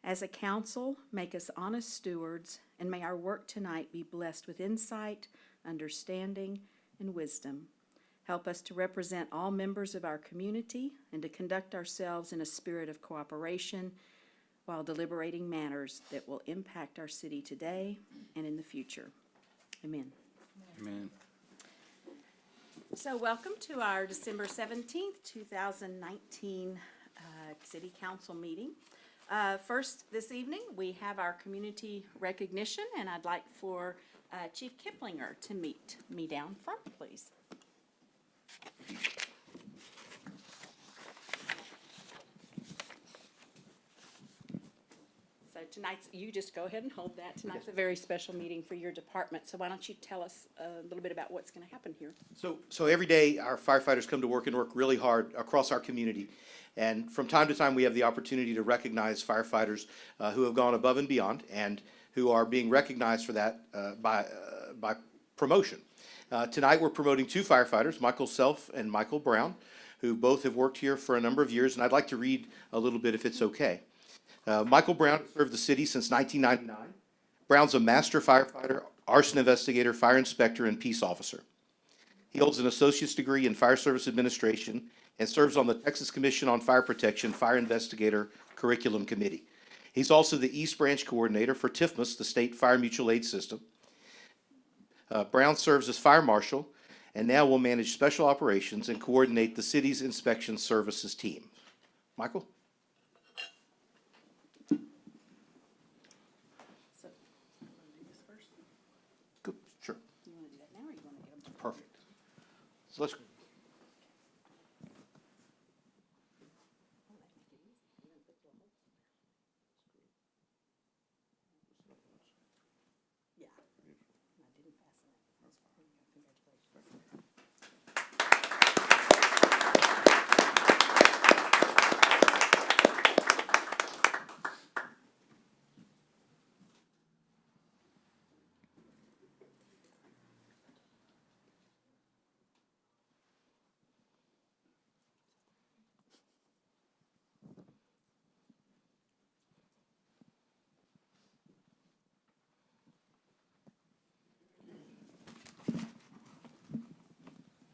As a council, make us honest stewards, and may our work tonight be blessed with insight, understanding, and wisdom. Help us to represent all members of our community and to conduct ourselves in a spirit of cooperation while deliberating matters that will impact our city today and in the future. Amen. Amen. So welcome to our December 17th, 2019 City Council meeting. First this evening, we have our community recognition, and I'd like for Chief Kiplinger to meet me down front, please. So tonight's, you just go ahead and hold that. Tonight's a very special meeting for your department, so why don't you tell us a little bit about what's going to happen here? So every day, our firefighters come to work and work really hard across our community. And from time to time, we have the opportunity to recognize firefighters who have gone above and beyond and who are being recognized for that by promotion. Tonight, we're promoting two firefighters, Michael Self and Michael Brown, who both have worked here for a number of years. And I'd like to read a little bit if it's okay. Michael Brown served the city since 1999. Brown's a master firefighter, arson investigator, fire inspector, and peace officer. He holds an associate's degree in fire service administration and serves on the Texas Commission on Fire Protection Fire Investigator Curriculum Committee. He's also the East Branch Coordinator for TIFMAS, the State Fire Mutual Aid System. Brown serves as fire marshal and now will manage special operations and coordinate the city's inspection services team. Michael? So, you want to do this first? Good, sure. You want to do that now, or you want to get them? Perfect. So let's. Yeah. I didn't pass it. Congratulations.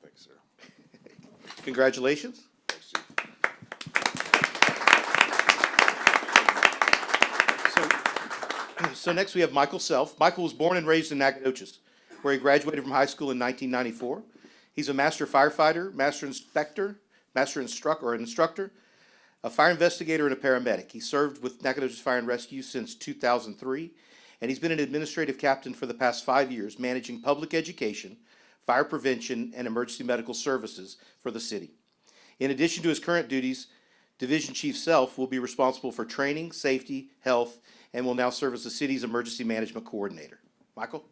Thanks, sir. Congratulations. Thanks, Chief. So next we have Michael Self. Michael was born and raised in Nacogdoches, where he graduated from high school in 1994. He's a master firefighter, master instructor, a fire investigator, and a paramedic. He served with Nacogdoches Fire and Rescue since 2003, and he's been an administrative captain for the past 5 years, managing public education, fire prevention, and emergency medical services for the city. In addition to his current duties, Division Chief Self will be responsible for training, safety, health, and will now serve as the city's emergency management coordinator. Michael?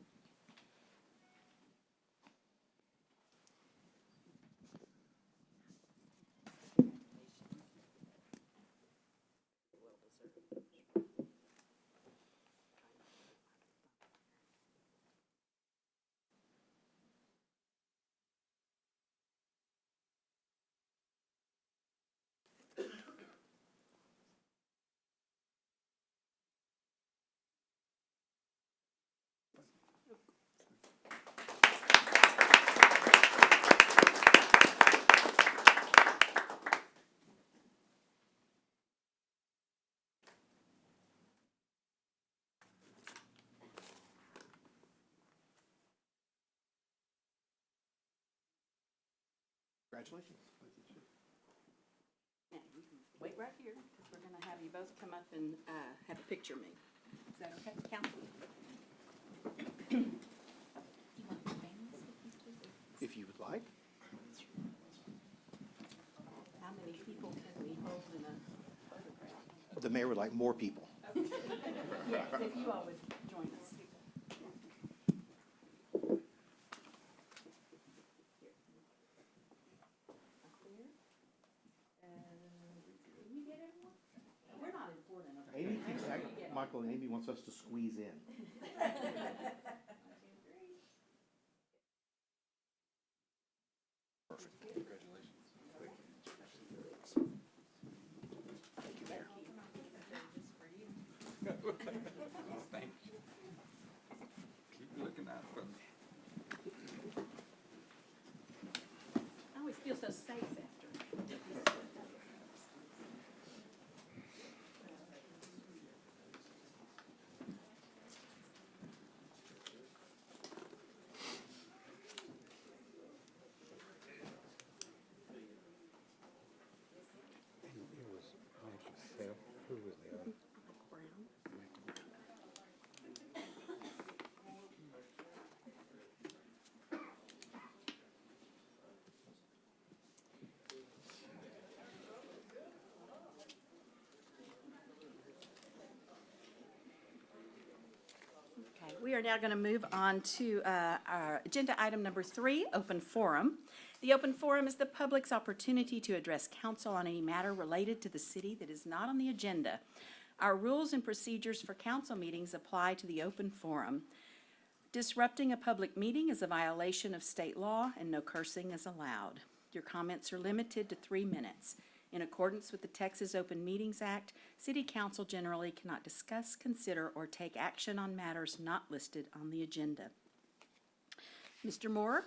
Congratulations. Now, you can wait right here, because we're going to have you both come up and have a picture of me. Is that okay, council? If you would like. How many people can we hold in a photograph? The mayor would like more people. Yes, if you all would join us. We're not important. Amy keeps Michael and Amy wants us to squeeze in. Perfect. Congratulations. Thank you. Thank you, Mayor. We are now going to move on to our agenda item number 3, open forum. The open forum is the public's opportunity to address council on any matter related to the city that is not on the agenda. Our rules and procedures for council meetings apply to the open forum. Disrupting a public meeting is a violation of state law, and no cursing is allowed. Your comments are limited to 3 minutes. In accordance with the Texas Open Meetings Act, City Council generally cannot discuss, consider, or take action on matters not listed on the agenda. Mr. Moore?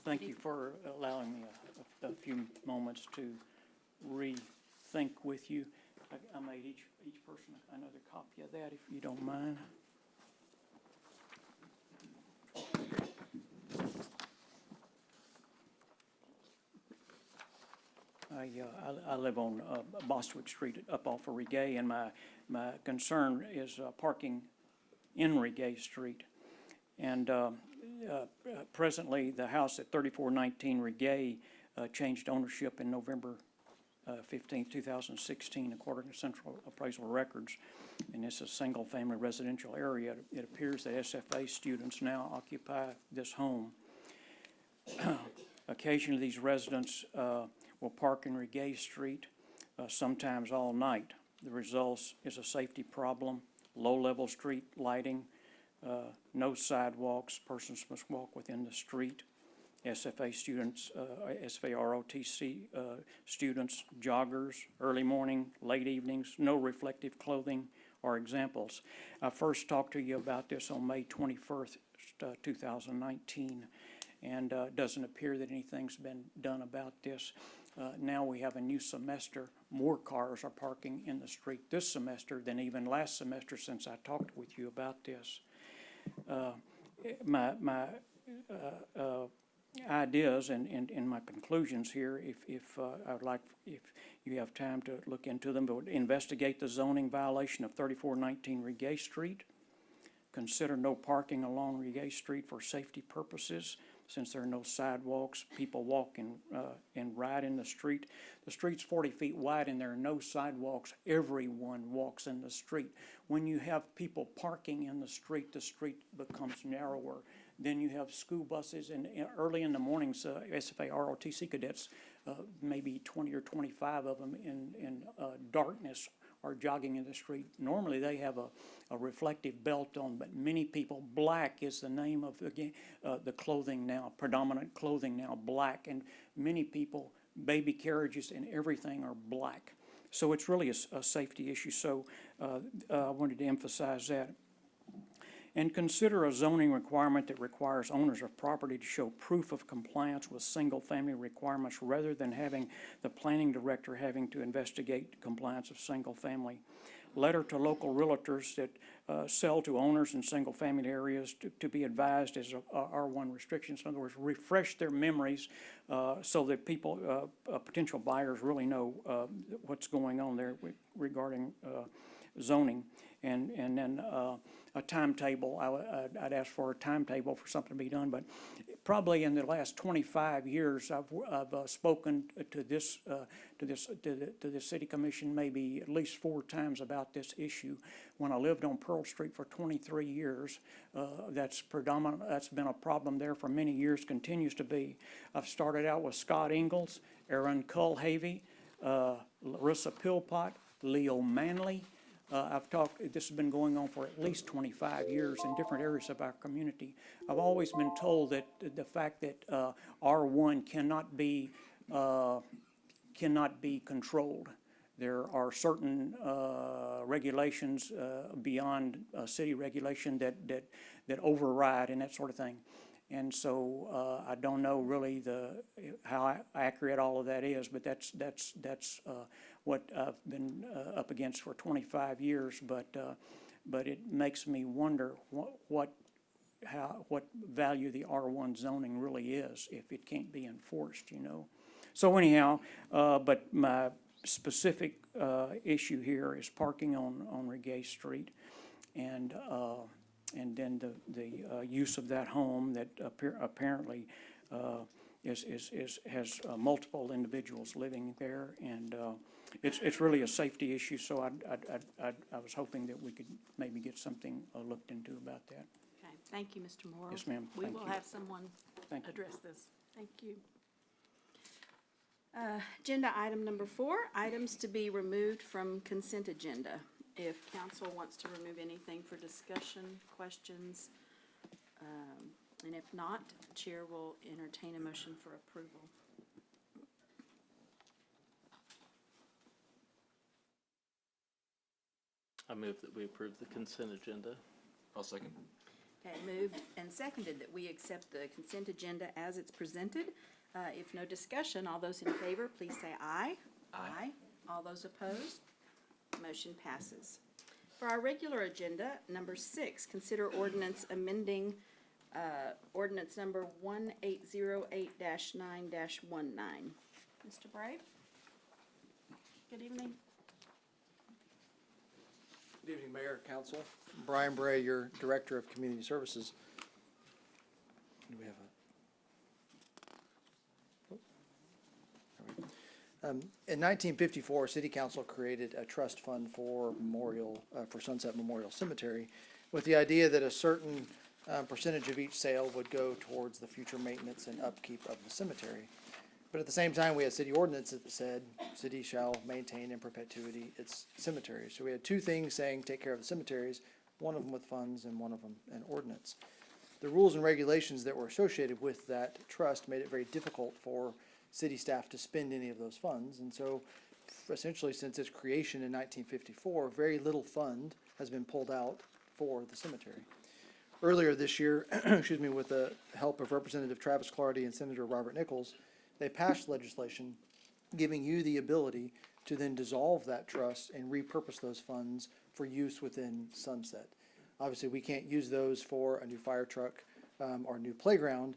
Thank you for allowing me a few moments to rethink with you. I made each person another copy of that, if you don't mind. I live on Bostwick Street up off of Regay, and my concern is parking in Regay Street. And presently, the house at 3419 Regay changed ownership in November 15, 2016, according to Central Appraisal Records. And it's a single-family residential area. It appears that SFA students now occupy this home. Occasionally, these residents will park in Regay Street, sometimes all night. The result is a safety problem, low-level street lighting, no sidewalks, persons must walk within the street. SFA students, SFA ROTC students, joggers, early morning, late evenings, no reflective clothing are examples. I first talked to you about this on May 21st, 2019, and it doesn't appear that anything's been done about this. Now we have a new semester. More cars are parking in the street this semester than even last semester since I talked with you about this. My ideas and my conclusions here, if I would like, if you have time to look into them, but investigate the zoning violation of 3419 Regay Street. Consider no parking along Regay Street for safety purposes, since there are no sidewalks. People walk and ride in the street. The street's 40 feet wide and there are no sidewalks. Everyone walks in the street. When you have people parking in the street becomes narrower. Then you have school buses, and early in the mornings, SFA ROTC cadets, maybe 20 or 25 of them in darkness, are jogging in the street. Normally they have a reflective belt on, but many people, black is the name of the clothing now, predominant clothing now, black, and many people, baby carriages and everything are black. So it's really a safety issue, so I wanted to emphasize that. And consider a zoning requirement that requires owners of property to show proof of compliance with single-family requirements rather than having the planning director having to investigate compliance of single-family. Letter to local realtors that sell to owners in single-family areas to be advised as R1 restrictions. In other words, refresh their memories so that people, potential buyers, really know what's going on there regarding zoning. And then a timetable. I'd ask for a timetable for something to be done. But probably in the last 25 years, I've spoken to the city commission maybe at least 4 times about this issue. When I lived on Pearl Street for 23 years, that's been a problem there for many years. Continues to be. I've started out with Scott Ingalls, Aaron Culhavy, Larissa Pillpot, Leo Manley. This has been going on for at least 25 years in different areas of our community. I've always been told that the fact that R1 cannot be controlled. There are certain regulations beyond city regulation that override and that sort of thing. And so I don't know really how accurate all of that is, but that's what I've been up against for 25 years. But it makes me wonder what value the R1 zoning really is if it can't be enforced, you know. So anyhow, but my specific issue here is parking on Regay Street, and then the use of that home that apparently has multiple individuals living there, and it's really a safety issue, so I was hoping that we could maybe get something looked into about that. Okay, thank you, Mr. Moore. Yes, ma'am. We Thank will you. have someone Thank you. address this. Thank you. Agenda item number 4, items to be removed from consent agenda. If council wants to remove anything for discussion, questions, and if not, Chair will entertain a motion for approval. I move that we approve the consent agenda. I'll second. Okay, moved and seconded that we accept the consent agenda as it's presented. If no discussion, all those in favor, please say aye. Aye. All those opposed? Motion passes. For our regular agenda, number 6, consider ordinance amending ordinance number 1808-9-19. Mr. Brave? Good evening. Good evening, Mayor, Council. Brian Bray, your Director of Community Services. Do we have a? There we go. In 1954, City Council created a trust fund for for Sunset Memorial Cemetery with the idea that a certain percentage of each sale would go towards the future maintenance and upkeep of the cemetery. But at the same time, we had city ordinances that said, city shall maintain in perpetuity its cemeteries. So we had two things saying, take care of the cemeteries, one of them with funds and one of them an ordinance. The rules and regulations that were associated with that trust made it very difficult for city staff to spend any of those funds. And so essentially, since its creation in 1954, very little fund has been pulled out for the cemetery. Earlier this year, excuse me, with the help of Representative Travis Clardy and Senator Robert Nichols, they passed legislation giving you the ability to then dissolve that trust and repurpose those funds for use within Sunset. Obviously, we can't use those for a new fire truck or a new playground.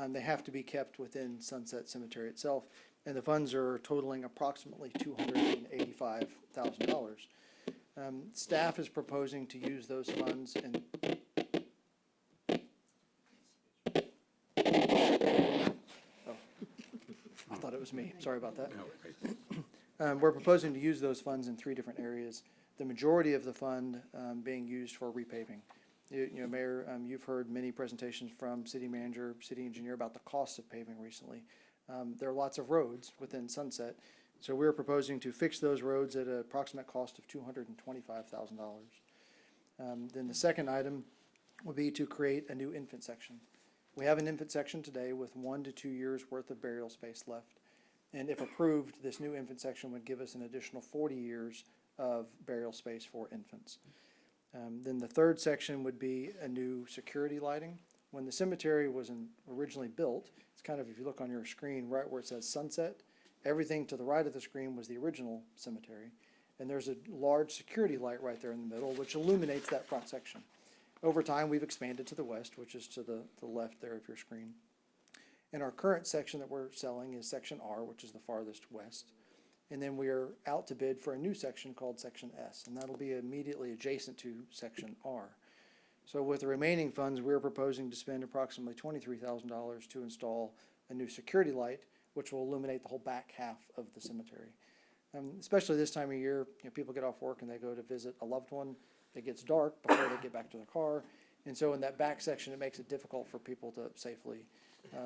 They have to be kept within Sunset Cemetery itself, and the funds are totaling approximately $285,000. Staff is proposing to use those funds in I thought it was me. Sorry about that. No, right. We're proposing to use those funds in 3 different areas. The majority of the fund being used for repaving. You know, Mayor, you've heard many presentations from city manager, city engineer about the cost of paving recently. There are lots of roads within Sunset, so we're proposing to fix those roads at an approximate cost of $225,000. Then the second item would be to create a new infant section. We have an infant section today with 1 to 2 years worth of burial space left. And if approved, this new infant section would give us an additional 40 years of burial space for infants. Then the third section would be a new security lighting. When the cemetery was originally built, it's kind of, if you look on your screen, right where it says Sunset, everything to the right of the screen was the original cemetery. And there's a large security light right there in the middle, which illuminates that front section. Over time, we've expanded to the west, which is to the left there of your screen. And our current section that we're selling is Section R, which is the farthest west. And then we are out to bid for a new section called Section S, and that'll be immediately adjacent to Section R. So with the remaining funds, we're proposing to spend approximately $23,000 to install a new security light, which will illuminate the whole back half of the cemetery. Especially this time of year, you know, people get off work and they go to visit a loved one. It gets dark before they get back to their car. And so in that back section, it makes it difficult for people to safely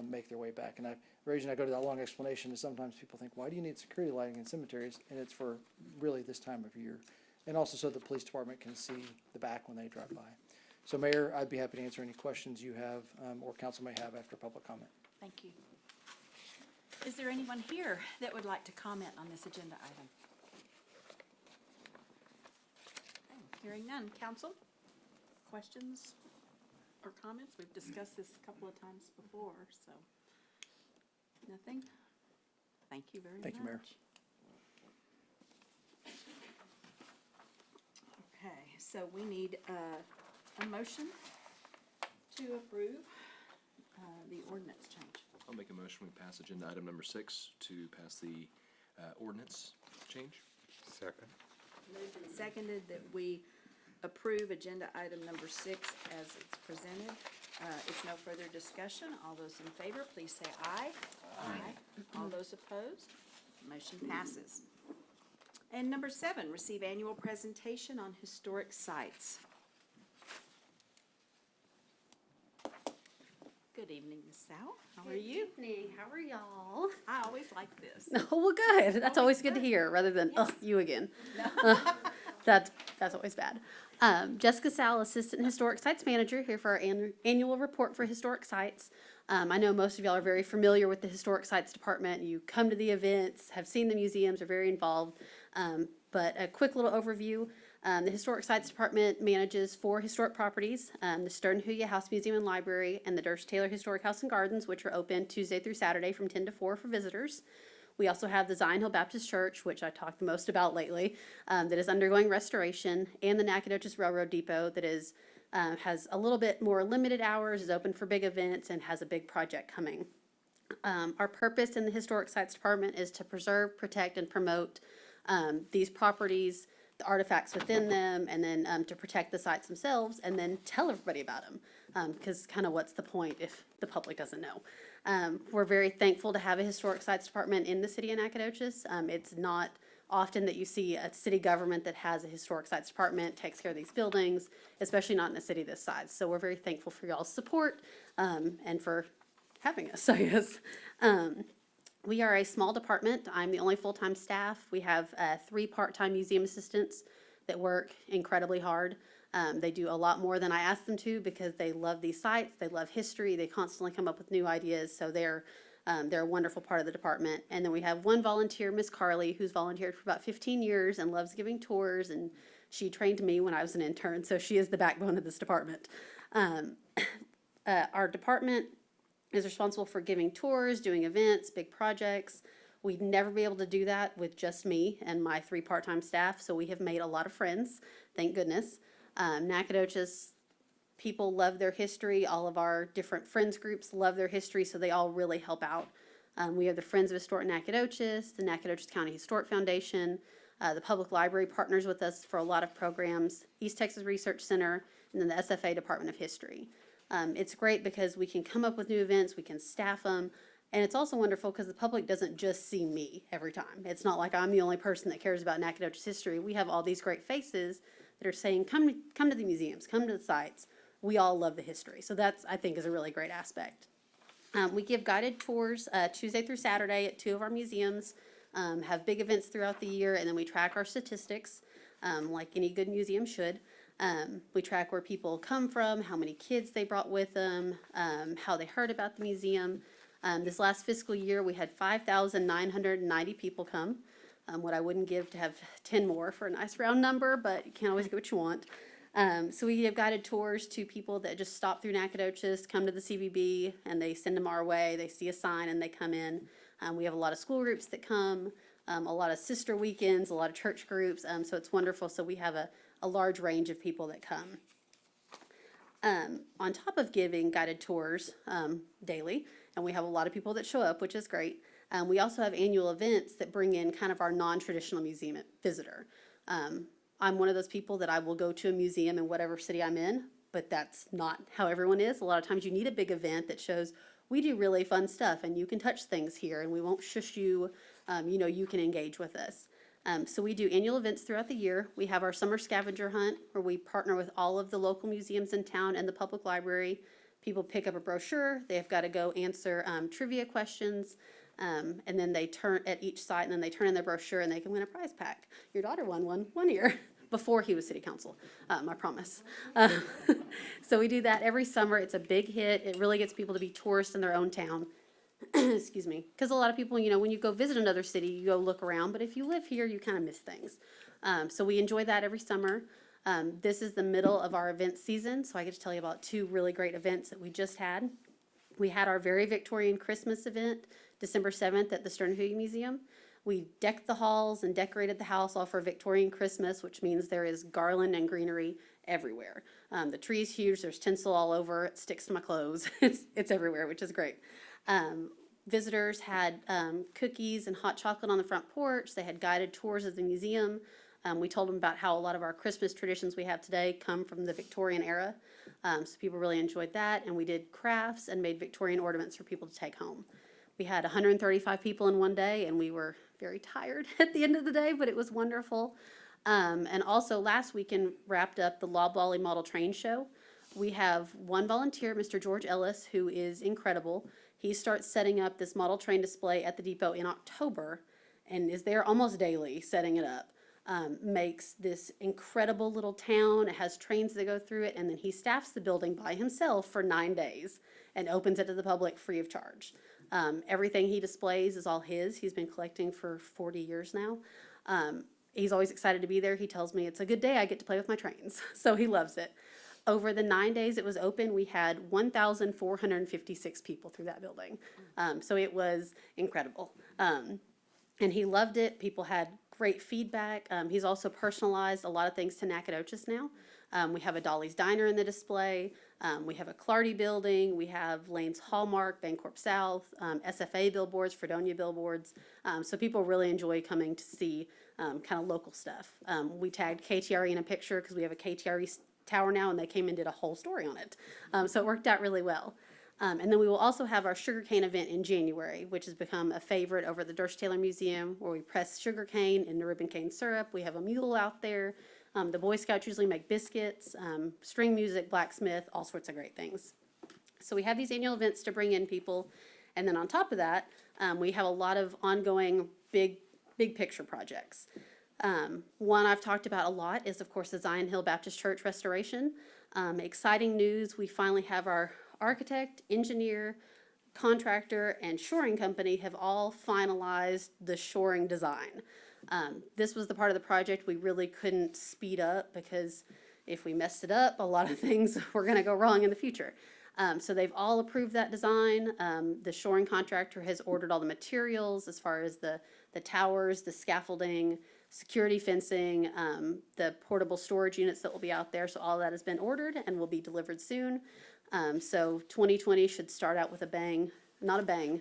make their way back. And the reason I go to that long explanation is sometimes people think, why do you need security lighting in cemeteries? And it's for really this time of year. And also so the police department can see the back when they drive by. So Mayor, I'd be happy to answer any questions you have or council may have after public comment. Thank you. Is there anyone here that would like to comment on this agenda item? Okay, hearing none. Council, questions or comments? We've discussed this a couple of times before, so nothing? Thank you very much. Thank you, Mayor. Okay, so we need a motion to approve the ordinance change. I'll make a motion, we pass agenda item number 6 to pass the ordinance change. Second. Moved and seconded that we approve agenda item number 6 as it's presented. If no further discussion, all those in favor, please say aye. those opposed? Motion passes. And number 7, receive annual presentation on historic sites. Good evening, Ms. Sal. How are you? Good evening. How are y'all? I always like this. Oh, well, good. That's always good to hear, rather than, oh, you again. That's always bad. Jessica Sal, Assistant Historic Sites Manager, here for our annual report for historic sites. I know most of y'all are very familiar with the Historic Sites Department. You come to the events, have seen the museums, are very involved. But a quick little overview. The Historic Sites Department manages 4 historic properties, the Stern-Huya House Museum and Library and the Durst-Taylor Historic House and Gardens, which are open Tuesday through Saturday from 10 to 4 for visitors. We also have the Zion Hill Baptist Church, which I talked the most about lately, that is undergoing restoration, and the Nacogdoches Railroad Depot that is has a little bit more limited hours, is open for big events, and has a big project coming. Our purpose in the Historic Sites Department is to preserve, protect, and promote these properties, the artifacts within them, and then to protect the sites themselves, and then tell everybody about them. Because kind of what's the point if the public doesn't know? We're very thankful to have a Historic Sites Department in the city of Nacogdoches. It's not often that you see a city government that has a Historic Sites Department, takes care of these buildings, especially not in a city this size. So we're very thankful for y'all's support and for having us, I guess. We are a small department. I'm the only full-time staff. We have 3 part-time museum assistants that work incredibly hard. They do a lot more than I ask them to because they love these sites. They love history. They constantly come up with new ideas. So they're a wonderful part of the department. And then we have one volunteer, Miss Carly, who's volunteered for about 15 years and loves giving tours. And she trained me when I was an intern. So she is the backbone of this department. Our department is responsible for giving tours, doing events, big projects. We'd never be able to do that with just me and my 3 part-time staff, so we have made a lot of friends, thank goodness. Nacogdoches people love their history. All of our different friends groups love their history, so they all really help out. We have the Friends of Historic Nacogdoches, the Nacogdoches County Historic Foundation, the Public Library partners with us for a lot of programs, East Texas Research Center, and then the SFA Department of History. It's great because we can come up with new events, we can staff them, and it's also wonderful because the public doesn't just see me every time. It's not like I'm the only person that cares about Nacogdoches history. We have all these great faces that are saying, come to the museums, come to the sites. We all love the history. So that's, I think, is a really great aspect. We give guided tours Tuesday through Saturday at 2 of our museums, have big events throughout the year, and then we track our statistics like any good museum should. We track where people come from, how many kids they brought with them, how they heard about the museum. This last fiscal year, we had 5,990 people come. What I wouldn't give to have 10 more for a nice round number, but you can't always get what you want. So we give guided tours to people that just stop through Nacogdoches, come to the CVB, and they send them our way. They see a sign and they come in. We have a lot of school groups that come, a lot of sister weekends, a lot of church groups. So it's wonderful. So we have a large range of people that come. On top of giving guided tours daily, and we have a lot of people that show up, which is great, we also have annual events that bring in kind of our non-traditional museum visitor. I'm one of those people that I will go to a museum in whatever city I'm in, but that's not how everyone is. A lot of times you need a big event that shows we do really fun stuff and you can touch things here and we won't shush you, you can engage with us. So we do annual events throughout the year. We have our summer scavenger hunt where we partner with all of the local museums in town and the public library. People pick up a brochure. They have got to go answer trivia questions. And then they turn at each site and then they turn in their brochure and they can win a prize pack. Your daughter won one year before he was city council, I promise. So we do that every summer. It's a big hit. It really gets people to be tourists in their own town. Excuse me. Because a lot of people, when you go visit another city, you go look around. But if you live here, you kind of miss things. So we enjoy that every summer. This is the middle of our event season. So I get to tell you about 2 really great events that we just had. We had our very Victorian Christmas event, December 7th at the Stern-Huya Museum. We decked the halls and decorated the house all for Victorian Christmas, which means there is garland and greenery everywhere. The tree is huge. There's tinsel all over. It sticks to my clothes. It's everywhere, which is great. Visitors had cookies and hot chocolate on the front porch. They had guided tours of the museum. We told them about how a lot of our Christmas traditions we have today come from the Victorian era. So people really enjoyed that. And we did crafts and made Victorian ornaments for people to take home. We had 135 people in one day, and we were very tired at the end of the day, but it was wonderful. And also last weekend wrapped up the Loblolly Model Train Show. We have one volunteer, Mr. George Ellis, who is incredible. He starts setting up this model train display at the depot in October and is there almost daily setting it up. Makes this incredible little town. It has trains that go through it, and then he staffs the building by himself for 9 days and opens it to the public free of charge. Everything he displays is all his. He's been collecting for 40 years now. He's always excited to be there. He tells me it's a good day. I get to play with my trains. So he loves it. Over the 9 days it was open, we had 1,456 people through that building. So it was incredible. And he loved it. People had great feedback. He's also personalized a lot of things to Nacogdoches now. We have a Dolly's Diner in the display. We have a Clardy building. We have Lane's Hallmark, Bancorp South, SFA billboards, Fredonia billboards. So people really enjoy coming to see kind of local stuff. We tagged KTRE in a picture because we have a KTRE tower now, and they came and did a whole story on it. So it worked out really well. And then we will also have our sugarcane event in January, which has become a favorite over at the Durst Taylor Museum, where we press sugarcane into ribbon cane syrup. We have a mule out there. The Boy Scouts usually make biscuits, string music, blacksmith, all sorts of great things. So we have these annual events to bring in people. And then on top of that, we have a lot of ongoing big picture projects. One I've talked about a lot is, of course, the Zion Hill Baptist Church restoration. Exciting news, we finally have our architect, engineer, contractor, and shoring company have all finalized the shoring design. This was the part of the project we really couldn't speed up because if we messed it up, a lot of things were going to go wrong in the future. So they've all approved that design. The shoring contractor has ordered all the materials as far as the towers, the scaffolding, security fencing, the portable storage units that will be out there. So all that has been ordered and will be delivered soon. So 2020 should start out with a bang, not a bang,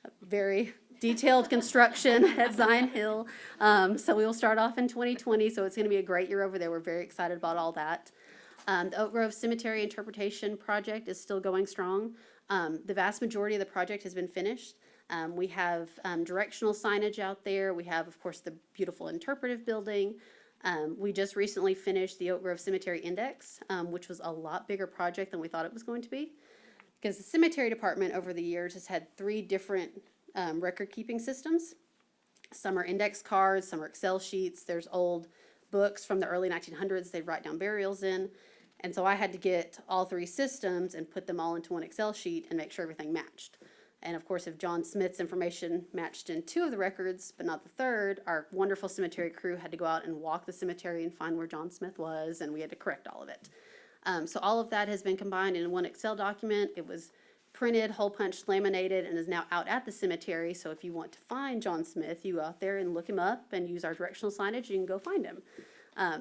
a very detailed construction at Zion Hill. So we will start off in 2020. So it's going to be a great year over there. We're very excited about all that. The Oak Grove Cemetery Interpretation Project is still going strong. The vast majority of the project has been finished. We have directional signage out there. We have, of course, the beautiful interpretive building. We just recently finished the Oak Grove Cemetery Index, which was a lot bigger project than we thought it was going to be. Because the cemetery department over the years has had 3 different record-keeping systems. Some are index cards, some are Excel sheets. There's old books from the early 1900s they'd write down burials in. And so I had to get all 3 systems and put them all into one Excel sheet and make sure everything matched. And of course, if John Smith's information matched in 2 of the records, but not the 3rd, our wonderful cemetery crew had to go out and walk the cemetery and find where John Smith was, and we had to correct all of it. So all of that has been combined in one Excel document. It was printed, hole punched, laminated, and is now out at the cemetery. So if you want to find John Smith, you go out there and look him up and use our directional signage, you can go find him.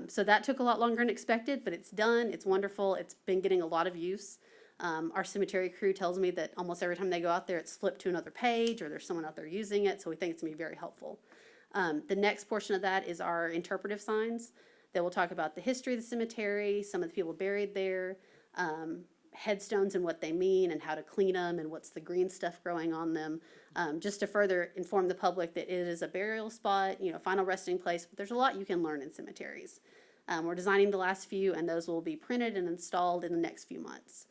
So that took a lot longer than expected, but it's done. It's wonderful. It's been getting a lot of use. Our cemetery crew tells me that almost every time they go out there, it's flipped to another page or there's someone out there using it, so we think it's going to be very helpful. The next portion of that is our interpretive signs that will talk about the history of the cemetery, some of the people buried there, headstones and what they mean and how to clean them and what's the green stuff growing on them, just to further inform the public that it is a burial spot, final resting place, but there's a lot you can learn in cemeteries. We're designing the last few, and those will be printed and installed in the next few months.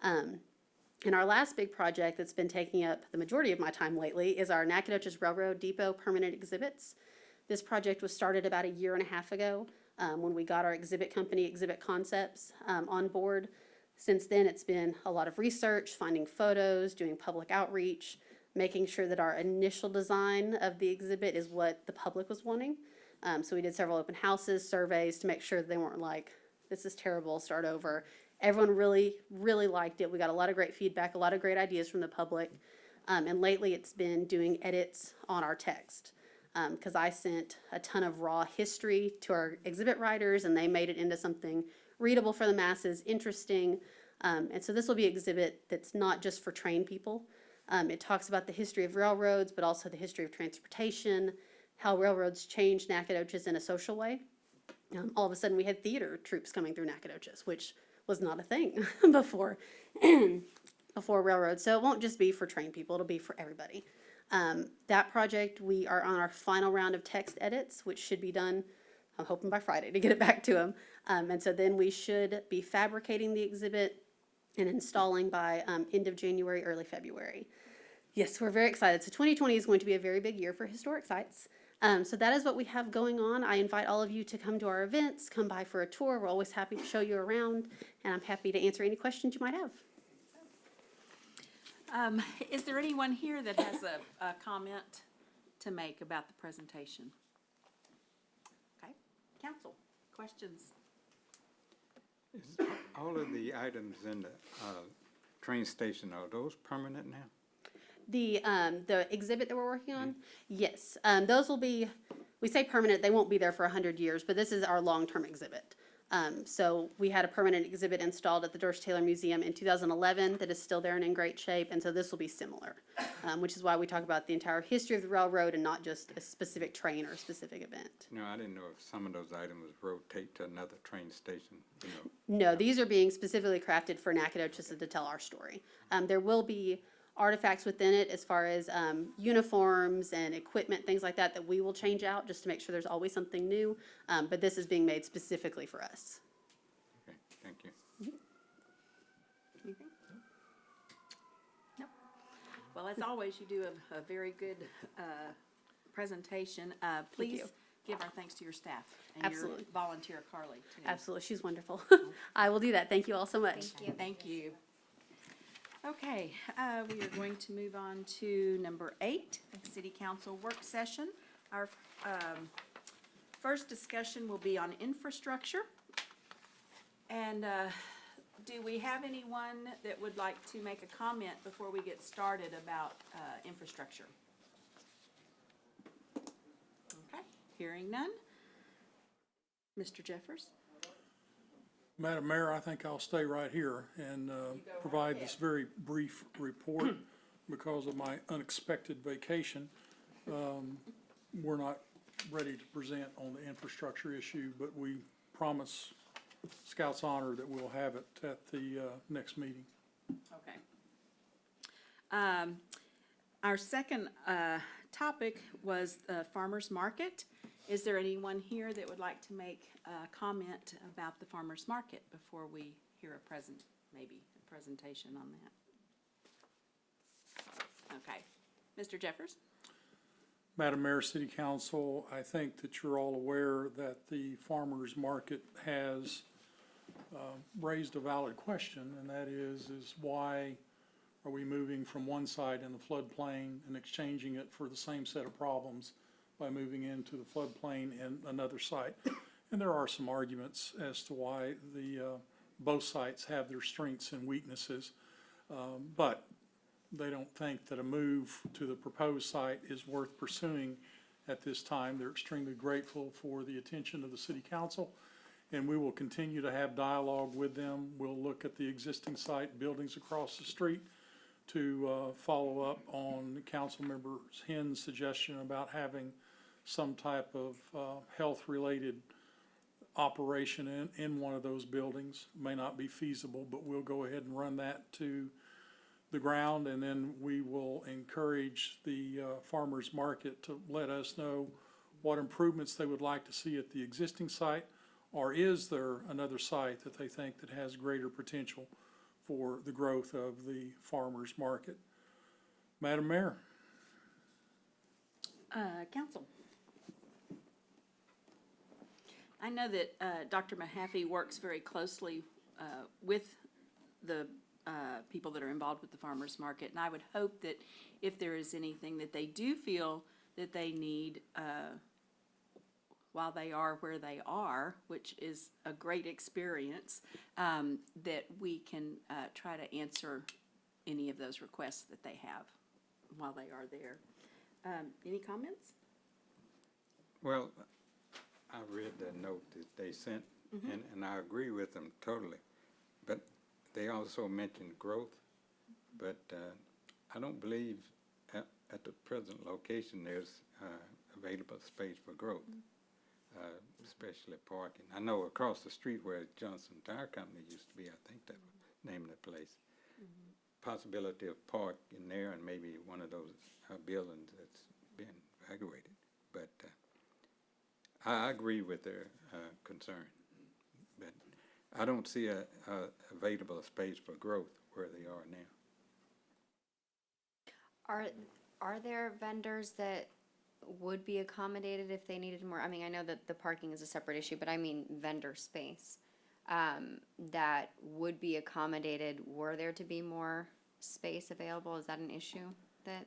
And our last big project that's been taking up the majority of my time lately is our Nacogdoches Railroad Depot permanent exhibits. This project was started about 1.5 years ago when we got our exhibit company, Exhibit Concepts, on board. Since then, it's been a lot of research, finding photos, doing public outreach, making sure that our initial design of the exhibit is what the public was wanting. So we did several open houses, surveys to make sure that they weren't like, this is terrible, start over. Everyone really, really liked it. We got a lot of great feedback, a lot of great ideas from the public. And lately it's been doing edits on our text. Because I sent a ton of raw history to our exhibit writers and they made it into something readable for the masses, interesting. And so this will be an exhibit that's not just for trained people. It talks about the history of railroads, but also the history of transportation, how railroads changed Nacogdoches in a social way. All of a sudden we had theater troops coming through Nacogdoches, which was not a thing before railroads. So it won't just be for trained people, it'll be for everybody. That project, we are on our final round of text edits, which should be done, I'm hoping by Friday to get it back to them. And so then we should be fabricating the exhibit and installing by end of January, early February. Yes, we're very excited. So 2020 is going to be a very big year for historic sites. So that is what we have going on. I invite all of you to come to our events, come by for a tour. We're always happy to show you around, and I'm happy to answer any questions you might have. Is there anyone here that has a comment to make about the presentation? Okay, council, questions? Is all of the items in the train station, are those permanent now? The exhibit that we're working on, yes, those will be, we say permanent, they won't be there for 100 years, but this is our long-term exhibit. So we had a permanent exhibit installed at the Doris Taylor Museum in 2011 that is still there and in great shape, and so this will be similar, which is why we talk about the entire history of the railroad and not just a specific train or a specific event. No, I didn't know if some of those items rotate to another train station, you know. No, these are being specifically crafted for Nacogdoches to tell our story. There will be artifacts within it as far as uniforms and equipment, things like that, that we will change out just to make sure there's always something new. But this is being made specifically for us. Okay, thank you. Anything? Nope. Well, as always, you do a very good presentation. Please you. give our thanks to your staff and Absolutely. your volunteer, Carly, too. Absolutely, she's wonderful. I will do that. Thank you all so much. Thank you. Okay, we are going to move on to number 8, City Council Work Session. Our first discussion will be on infrastructure. And do we have anyone that would like to make a comment before we get started about infrastructure? Okay, hearing none. Mr. Jeffers? Madam Mayor, I think I'll stay right here and provide this very brief report because of my unexpected vacation. We're not ready to present on the infrastructure issue, but we promise Scouts Honor that we'll have it at the next meeting. Okay. Our second topic was the farmer's market. Is there anyone here that would like to make a comment about the farmer's market before we hear maybe a presentation on that? Okay. Mr. Jeffers? Madam Mayor, City Council, I think that you're all aware that the farmer's market has raised a valid question, and that is why are we moving from one site in the floodplain and exchanging it for the same set of problems by moving into the floodplain in another site? And there are some arguments as to why both sites have their strengths and weaknesses, but they don't think that a move to the proposed site is worth pursuing at this time. They're extremely grateful for the attention of the City Council, and we will continue to have dialogue with them. We'll look at the existing site, buildings across the street, to follow up on Councilmember Hinn's suggestion about having some type of health-related operation in one of those buildings. May not be feasible, but we'll go ahead and run that to the ground, and then we will encourage the farmers market to let us know what improvements they would like to see at the existing site, or is there another site that they think that has greater potential for the growth of the farmers market. Madam Mayor. Council. I know that Dr. Mahaffey works very closely with the people that are involved with the farmers market, and I would hope that if there is anything that they do feel that they need while they are where they are, which is a great experience, that we can try to answer any of those requests that they have while they are there. Any comments? Well, I read the note that they sent, and I agree with them totally. But they also mentioned growth, but I don't believe at the present location there's available space for growth, especially parking. I know across the street where Johnson Tire Company used to be, I think that was the name of the place. possibility of park in there and maybe one of those buildings that's been evacuated. But I agree with their concern. But I don't see a available space for growth where they are now. Are there vendors that would be accommodated if they needed more? I mean, I know that the parking is a separate issue, but I mean vendor space that would be accommodated were there to be more space available. Is that an issue that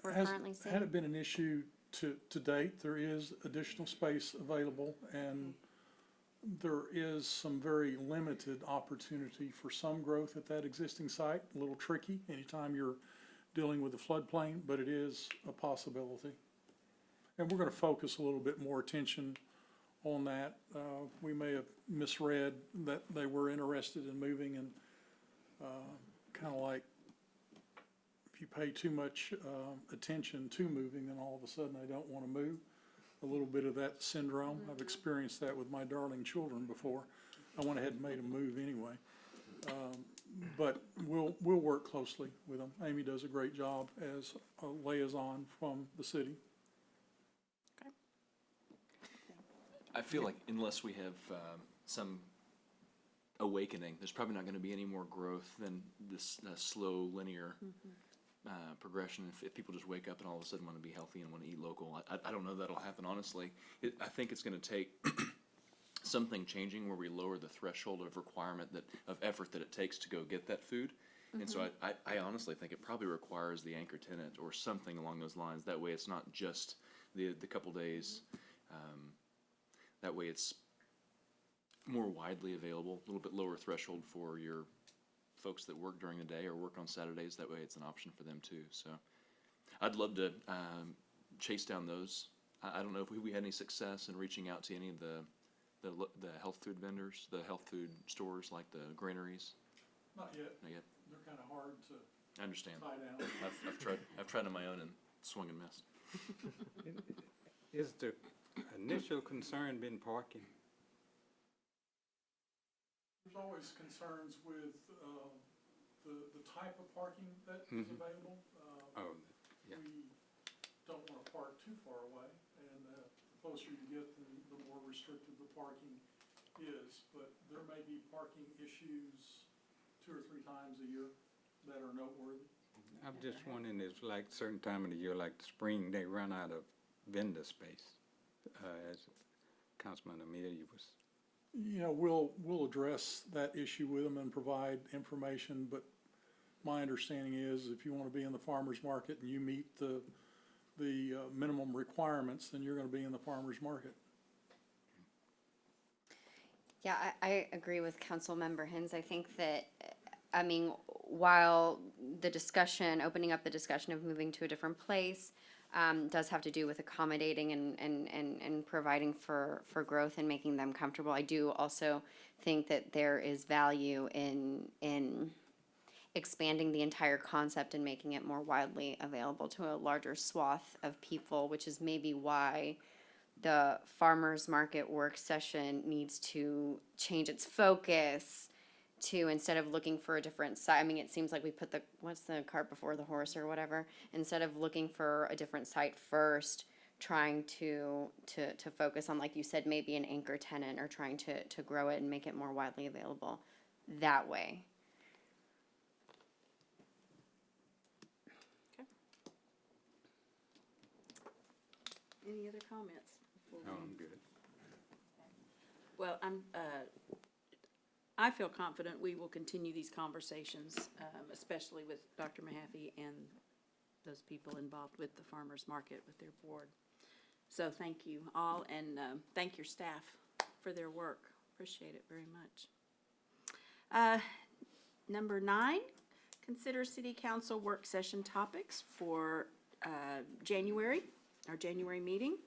we're currently seeing? Had it been an issue to date, there is additional space available, and there is some very limited opportunity for some growth at that existing site. A little tricky anytime you're dealing with the floodplain, but it is a possibility. And we're gonna focus a little bit more attention on that. We may have misread that they were interested in moving, and kinda like if you pay too much attention to moving, then all of a sudden they don't wanna move. A little bit of that syndrome. I've experienced that with my darling children before. I went ahead and made them move anyway. But we'll work closely with them. Amy does a great job as a liaison from the city. I feel like unless we have some awakening, there's probably not going to be any more growth than this slow, linear progression. If people just wake up and all of a sudden want to be healthy and want to eat local, I don't know that'll happen, honestly. I think it's going to take something changing where we lower the threshold of requirement of effort that it takes to go get that food. And so I honestly think it probably requires the anchor tenant or something along those lines. That way it's not just the couple days. That way it's more widely available, a little bit lower threshold for your folks that work during the day or work on Saturdays. That way it's an option for them too. So I'd love to chase down those. I don't know if we had any success in reaching out to any of the health food vendors, the health food stores like the granaries. Not yet. Not yet. They're kinda hard to I understand. tie down. I've tried on my own and swung and missed. Is the initial concern been parking? There's always concerns with the type of parking that is available. Oh, yeah. We don't want to park too far away, and the closer you get, the more restrictive the parking is. But there may be parking issues 2 or 3 times a year that are noteworthy. I'm just wondering, if like certain time of the year, like the spring, they run out of vendor space, as Councilman Amelia was. You know, we'll address that issue with them and provide information, but my understanding is if you want to be in the farmer's market and you meet the minimum requirements, then you're going to be in the farmer's market. Yeah, I agree with Councilmember Hins. I think that, I mean, while the discussion, opening up the discussion of moving to a different place, does have to do with accommodating and providing for growth and making them comfortable. I do also think that there is value in expanding the entire concept and making it more widely available to a larger swath of people, which is maybe why the farmers market work session needs to change its focus to, instead of looking for a different site, I mean, it seems like we put what's the cart before the horse or whatever, instead of looking for a different site first, trying to focus on, like you said, maybe an anchor tenant, or trying to grow it and make it more widely available that way. Any other comments? No, I'm good. Well, I feel confident we will continue these conversations, especially with Dr. Mahaffey and those people involved with the farmer's market, with their board. So thank you all, and thank your staff for their work. Appreciate it very much. Number 9, consider city council work session topics for January, our January meeting.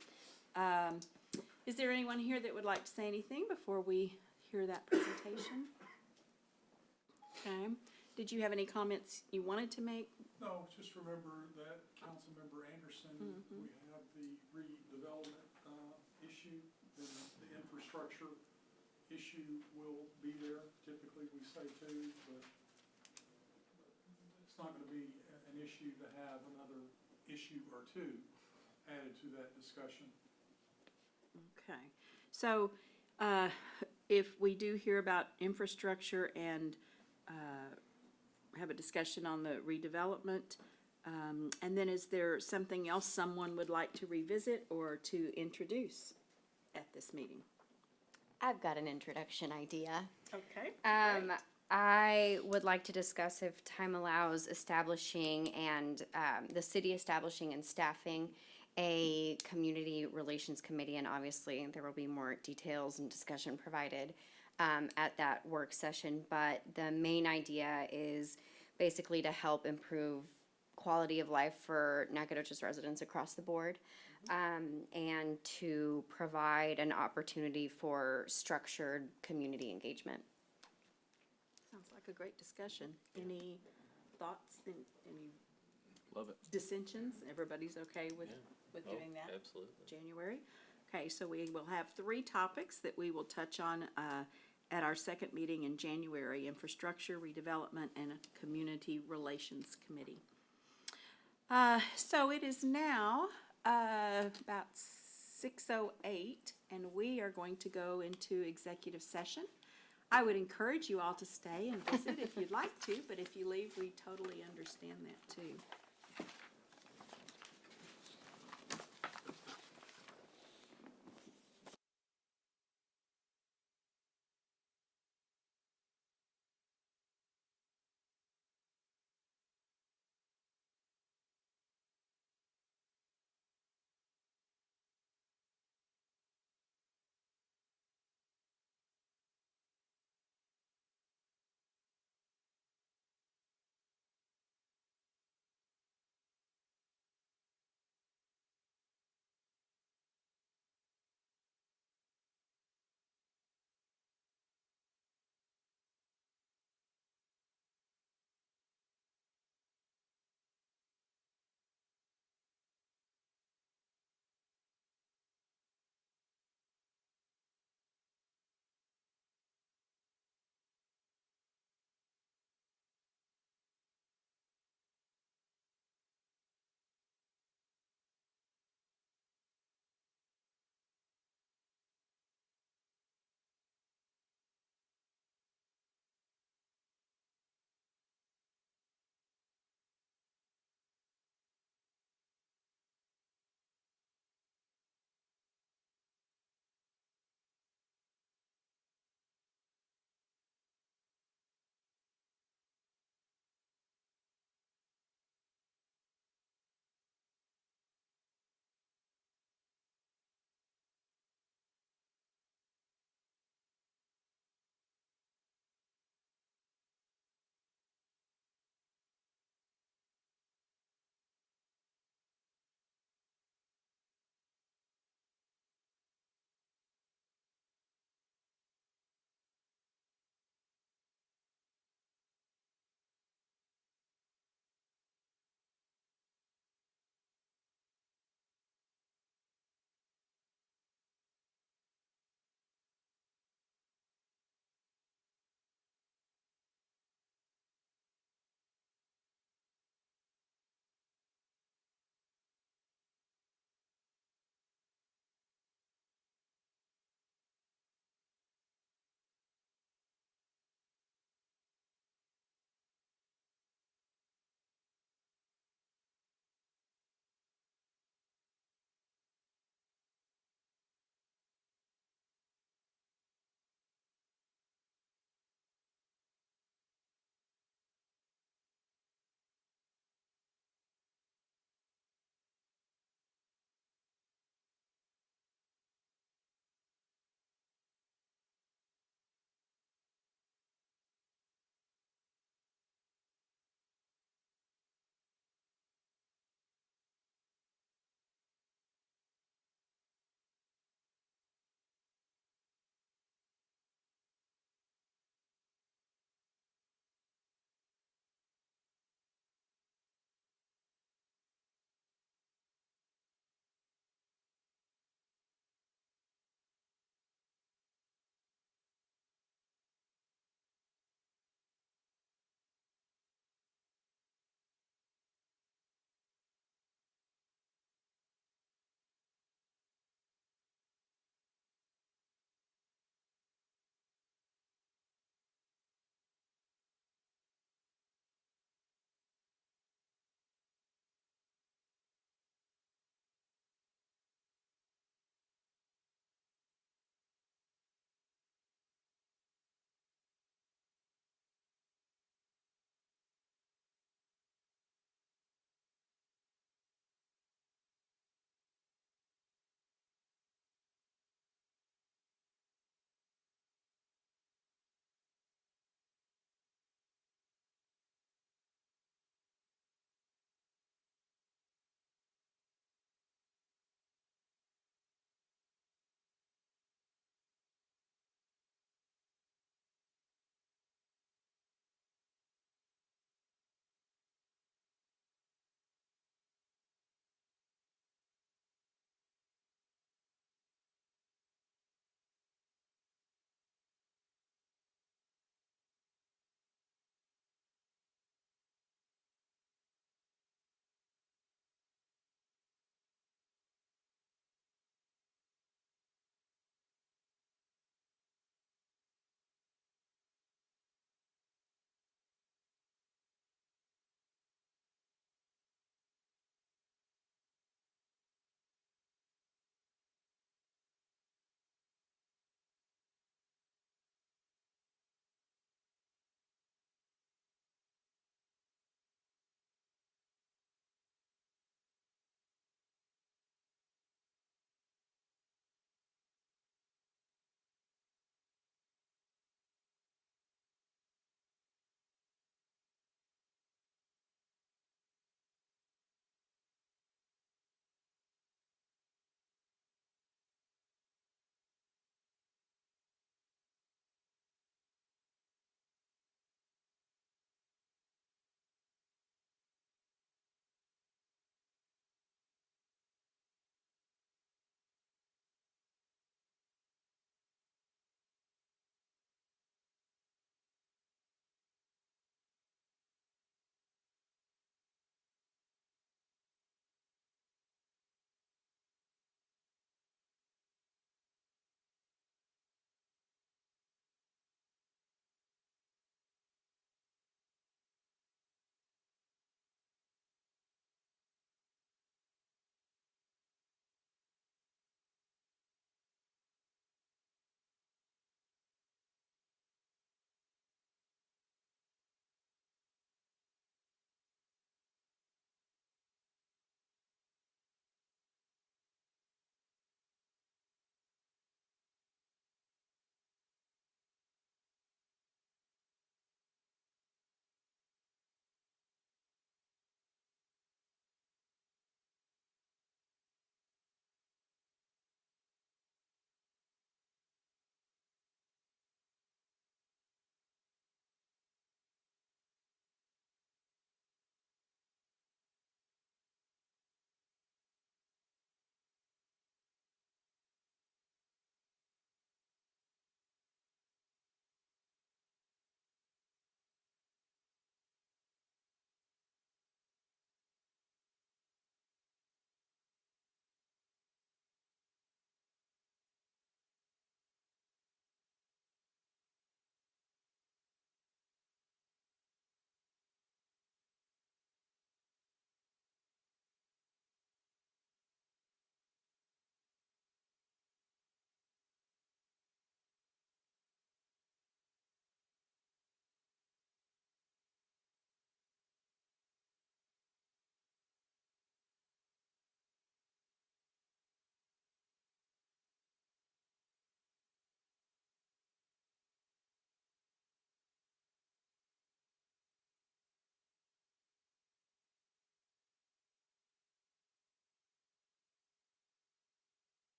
Is there anyone here that would like to say anything before we hear that presentation? Okay. Did you have any comments you wanted to make? No, just remember that Councilmember Anderson, we have the redevelopment issue, and the infrastructure issue will be there. Typically, we say 2, but it's not gonna be an issue to have another issue or two added to that discussion. Okay, so, if we do hear about infrastructure and, have a discussion on the redevelopment, and then is there something else someone would like to revisit or to introduce at this meeting? I've got an introduction idea. Okay. I would like to discuss, if time allows, establishing and, the city establishing and staffing a community relations committee, and obviously there will be more details and discussion provided, at that work session, but the main idea is basically to help improve quality of life for Nacogdoches residents across the board, and to provide an opportunity for structured community engagement. Sounds like a great discussion. Any thoughts, any Love it. dissensions? Everybody's okay with Oh, doing that? absolutely. January? Okay, so we will have 3 topics that we will touch on at our second meeting in January: infrastructure, redevelopment, and a community relations committee. So it is now about 6:08, and we are going to go into executive session. I would encourage you all to stay and visit if you'd like to, but if you leave, we totally understand that too.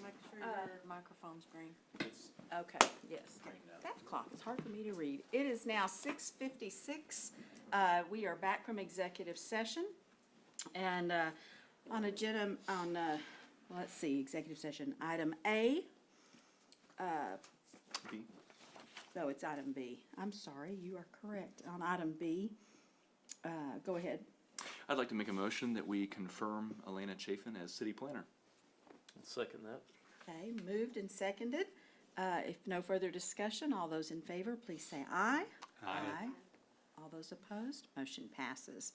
Make sure your microphone's green. Okay, yes. That clock is hard for me to read. It is now 6:56. We are back from executive session. And on agenda, let's see, executive session, item A. B. No, it's item B. I'm sorry, you are correct. On item B, go ahead. I'd like to make a motion that we confirm Elena Chafin as city planner. Second that. Okay, moved and seconded. If no further discussion, all those in favor, please say aye. Aye. All those opposed, motion passes.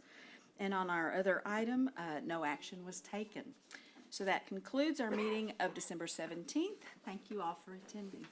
And on our other item, no action was taken. So that concludes our meeting of December 17th. Thank you all for attending.